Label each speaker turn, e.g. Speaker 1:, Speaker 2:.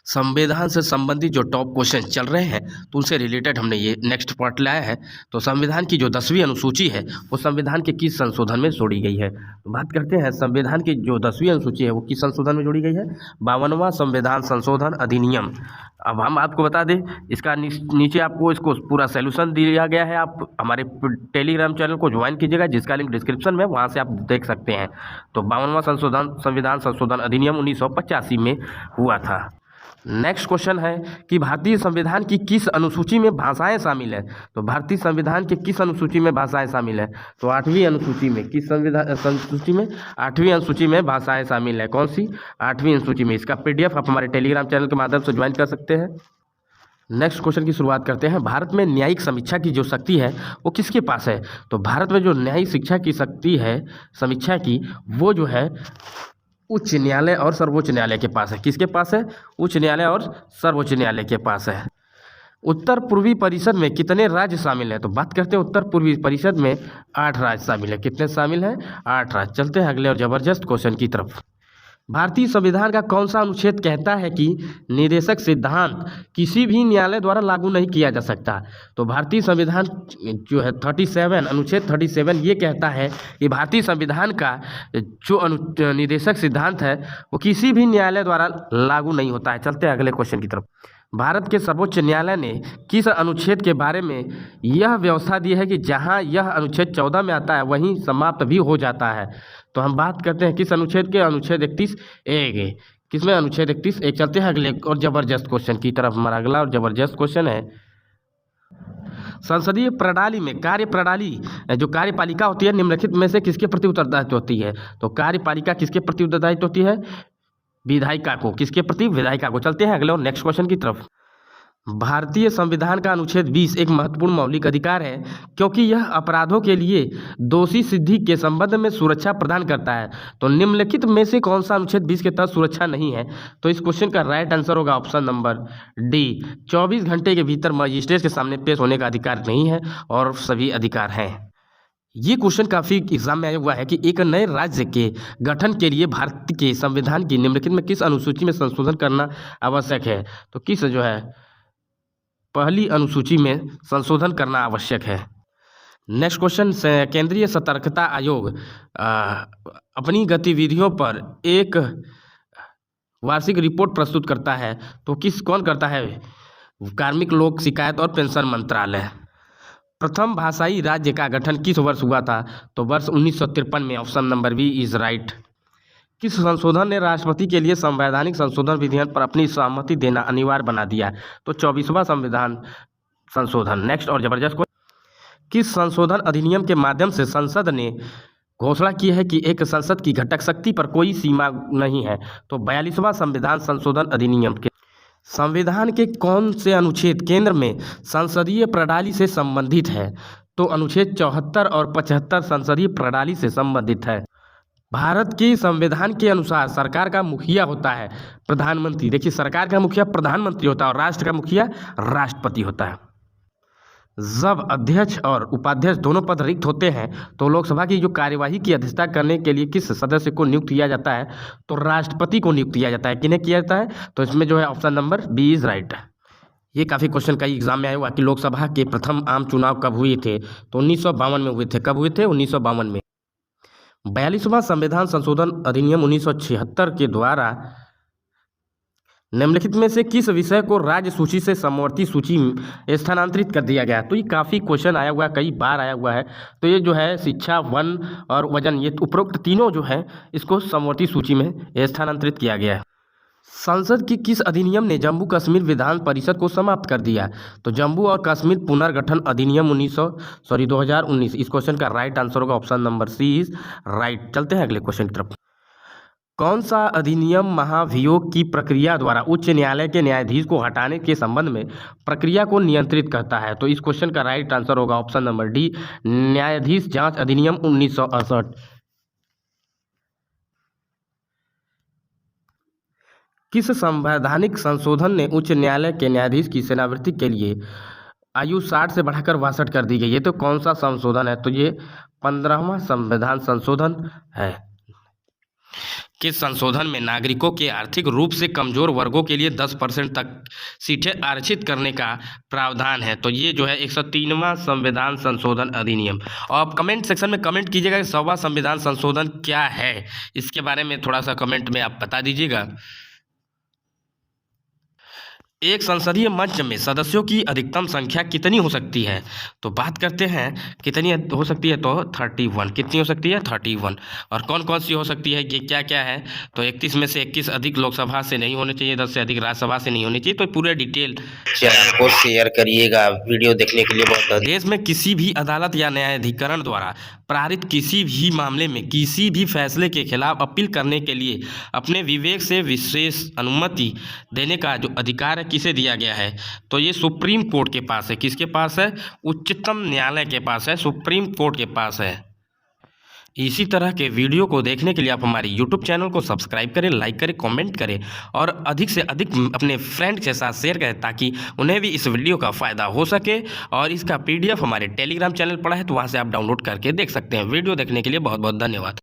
Speaker 1: संविधान से संबंधित जो टॉप क्वेश्चन चल रहे हैं तो उनसे रिलेटेड हमने ये नेक्स्ट पार्ट लाया है। तो संविधान की जो 10वीं अनुसूची है वो संविधान के किस संशोधन में जोड़ी गई है। तो बात करते हैं संविधान की जो 10वीं अनुसूची है वो किस संशोधन में जोड़ी गई है। 52वां संविधान संशोधन अधिनियम। अब हम आपको बता दें, इसका नीचे आपको इसको पूरा सोल्यूशन दिया गया है। आप हमारे टेलीग्राम चैनल को ज्वाइन कीजिएगा, जिसका लिंक डिस्क्रिप्शन में, वहाँ से आप देख सकते हैं। तो 52वां संविधान संशोधन अधिनियम 1985 में हुआ था। नेक्स्ट क्वेश्चन है कि भारतीय संविधान की किस अनुसूची में भाषाएं शामिल है। तो भारतीय संविधान के किस अनुसूची में भाषाएं शामिल है। तो 8वीं अनुसूची में। किस अनुसूची में? 8वीं अनुसूची में भाषाएं शामिल है। कौन सी? 8वीं अनुसूची में। इसका PDF आप हमारे टेलीग्राम चैनल के माध्यम से ज्वाइन कर सकते हैं। नेक्स्ट क्वेश्चन की शुरुआत करते हैं। भारत में न्यायिक समीक्षा की जो शक्ति है वो किसके पास है। तो भारत में जो न्यायिक शिक्षा की शक्ति है, समीक्षा की, वो जो है उच्च न्यायालय और सर्वोच्च न्यायालय के पास है। किसके पास है? उच्च न्यायालय और सर्वोच्च न्यायालय के पास है। उत्तर पूर्वी परिषद में कितने राज्य शामिल हैं। तो बात करते हैं उत्तर पूर्वी परिषद में 8 राज्य शामिल है। कितने शामिल हैं? 8 राज्य। चलते हैं अगले और जबरदस्त क्वेश्चन की तरफ। भारतीय संविधान का कौन सा अनुच्छेद कहता है कि निदेशक सिद्धांत किसी भी न्यायालय द्वारा लागू नहीं किया जा सकता। तो भारतीय संविधान जो है 37 अनुच्छेद 37 ये कहता है कि भारतीय संविधान का जो निदेशक सिद्धांत है वो किसी भी न्यायालय द्वारा लागू नहीं होता है। चलते हैं अगले क्वेश्चन की तरफ। भारत के सर्वोच्च न्यायालय ने किस अनुच्छेद के बारे में यह व्यवस्था दी है कि जहां यह अनुच्छेद 14 में आता है वहीं समाप्त भी हो जाता है। तो हम बात करते हैं किस अनुच्छेद के? अनुच्छेद 31(1). किसमें? अनुच्छेद 31(1). चलते हैं अगले और जबरदस्त क्वेश्चन की तरफ। हमारा अगला और जबरदस्त क्वेश्चन है, संसदीय प्रणाली में कार्यप्रणाली जो कार्यपालिका होती है निम्नलिखित में से किसके प्रति उत्तरदायित्व होती है। तो कार्यपालिका किसके प्रति उत्तरदायित्व होती है? विधायिका को। किसके प्रति? विधायिका को। चलते हैं अगले और नेक्स्ट क्वेश्चन की तरफ। भारतीय संविधान का अनुच्छेद 20 एक महत्वपूर्ण मौलिक अधिकार है क्योंकि यह अपराधों के लिए दोषी सिद्धि के संबंध में सुरक्षा प्रदान करता है। तो निम्नलिखित में से कौन सा अनुच्छेद 20 के तहत सुरक्षा नहीं है। तो इस क्वेश्चन का राइट आंसर होगा ऑप्शन नंबर डी। 24 घंटे के भीतर मजिस्ट्रेट के सामने पेश होने का अधिकार नहीं है और सभी अधिकार हैं। ये क्वेश्चन काफ़ी एग्जाम में आया हुआ है कि एक नए राज्य के गठन के लिए भारत के संविधान की निम्नलिखित में किस अनुसूची में संशोधन करना आवश्यक है। तो किस जो है पहली अनुसूची में संशोधन करना आवश्यक है। नेक्स्ट क्वेश्चन से, केंद्रीय सतर्कता आयोग अपनी गतिविधियों पर एक वार्षिक रिपोर्ट प्रस्तुत करता है। तो कौन करता है? कार्मिक लोक शिकायत और पेंशन मंत्रालय। प्रथम भाषाई राज्य का गठन किस वर्ष हुआ था। तो वर्ष 1953 में। Option number B is right. किस संशोधन ने राष्ट्रपति के लिए संवैधानिक संशोधन विधेयक पर अपनी सहमति देना अनिवार्य बना दिया। तो 24वां संविधान संशोधन। नेक्स्ट और जबरदस्त को, किस संशोधन अधिनियम के माध्यम से संसद ने घोषणा की है कि एक संसद की घटक शक्ति पर कोई सीमा नहीं है। तो 42वां संविधान संशोधन अधिनियम के संविधान के कौन से अनुच्छेद केंद्र में संसदीय प्रणाली से संबंधित है। तो अनुच्छेद 74 और 75 संसदीय प्रणाली से संबंधित है। भारत के संविधान के अनुसार सरकार का मुखिया होता है प्रधानमंत्री। देखिए, सरकार का मुखिया प्रधानमंत्री होता है और राष्ट्र का मुखिया राष्ट्रपति होता है। जब अध्यक्ष और उपाध्यक्ष दोनों पद रिक्त होते हैं तो लोकसभा की जो कार्यवाही की अध्यक्षता करने के लिए किस सदस्य को नियुक्त किया जाता है। तो राष्ट्रपति को नियुक्त किया जाता है। किन्हें किया जाता है? तो इसमें जो है option number B is right. ये काफ़ी क्वेश्चन कई एग्जाम में आया हुआ कि लोकसभा के प्रथम आम चुनाव कब हुए थे। तो 1952 में हुए थे। कब हुए थे? 1952 में। 42वां संविधान संशोधन अधिनियम 1976 के द्वारा निम्नलिखित में से किस विषय को राज्य सूची से समवर्ती सूची में स्थानांतरित कर दिया गया। तो ये काफ़ी क्वेश्चन आया हुआ है, कई बार आया हुआ है। तो ये जो है शिक्षा, वन और वजन, ये उपरोक्त तीनों जो है इसको समवर्ती सूची में स्थानांतरित किया गया है। संसद की किस अधिनियम ने जम्मू कश्मीर विधान परिषद को समाप्त कर दिया। तो जम्मू और कश्मीर पुनर्गठन अधिनियम 2019। इस क्वेश्चन का राइट आंसर होगा option number C is right. चलते हैं अगले क्वेश्चन की तरफ। कौन सा अधिनियम महाभियोग की प्रक्रिया द्वारा उच्च न्यायालय के न्यायाधीश को हटाने के संबंध में प्रक्रिया को नियंत्रित करता है। तो इस क्वेश्चन का राइट आंसर होगा ऑप्शन नंबर डी, न्यायाधीश जांच अधिनियम 1968। किस संवैधानिक संशोधन ने उच्च न्यायालय के न्यायाधीश की सेवानिवृत्ति के लिए आयु 60 से बढ़ाकर 62 कर दी गई है। तो कौन सा संशोधन है। तो ये 15वां संविधान संशोधन है। किस संशोधन में नागरिकों के आर्थिक रूप से कमजोर वर्गों के लिए 10% तक सीटें आरक्षित करने का प्रावधान है? तो ये जो है 103वां संविधान संशोधन अधिनियम। और आप कमेंट सेक्शन में कमेंट कीजिएगा कि 100वां संविधान संशोधन क्या है, इसके बारे में थोड़ा सा कमेंट में आप बता दीजिएगा। एक संसदीय मंच में सदस्यों की अधिकतम संख्या कितनी हो सकती है? तो बात करते हैं कितनी हो सकती है, तो 31। कितनी हो सकती है? 31। और कौन कौन सी हो सकती है, ये क्या क्या है? तो 31 में से 21 अधिक लोकसभा से नहीं होने चाहिए, 10 से अधिक राज्यसभा से नहीं होनी चाहिए। तो पूरे डिटेल
Speaker 2: चैनल को शेयर करिएगा। वीडियो देखने के लिए बहुत धन्यवाद।
Speaker 1: देश में किसी भी अदालत या न्यायाधिकरण द्वारा पारित किसी भी मामले में किसी भी फैसले के खिलाफ अपील करने के लिए अपने विवेक से विशेष अनुमति देने का जो अधिकार है किसे दिया गया है? तो ये सुप्रीम कोर्ट के पास है। किसके पास है? उच्चतम न्यायालय के पास है, सुप्रीम कोर्ट के पास है। इसी तरह के वीडियो को देखने के लिए आप हमारे YouTube चैनल को सब्सक्राइब करें, लाइक करें, कमेंट करें और अधिक से अधिक अपने फ्रेंड के साथ शेयर करें ताकि उन्हें भी इस वीडियो का फ़ायदा हो सके। और इसका PDF हमारे टेलीग्राम चैनल पड़ा है, तो वहाँ से आप डाउनलोड करके देख सकते हैं। वीडियो देखने के लिए बहुत बहुत धन्यवाद।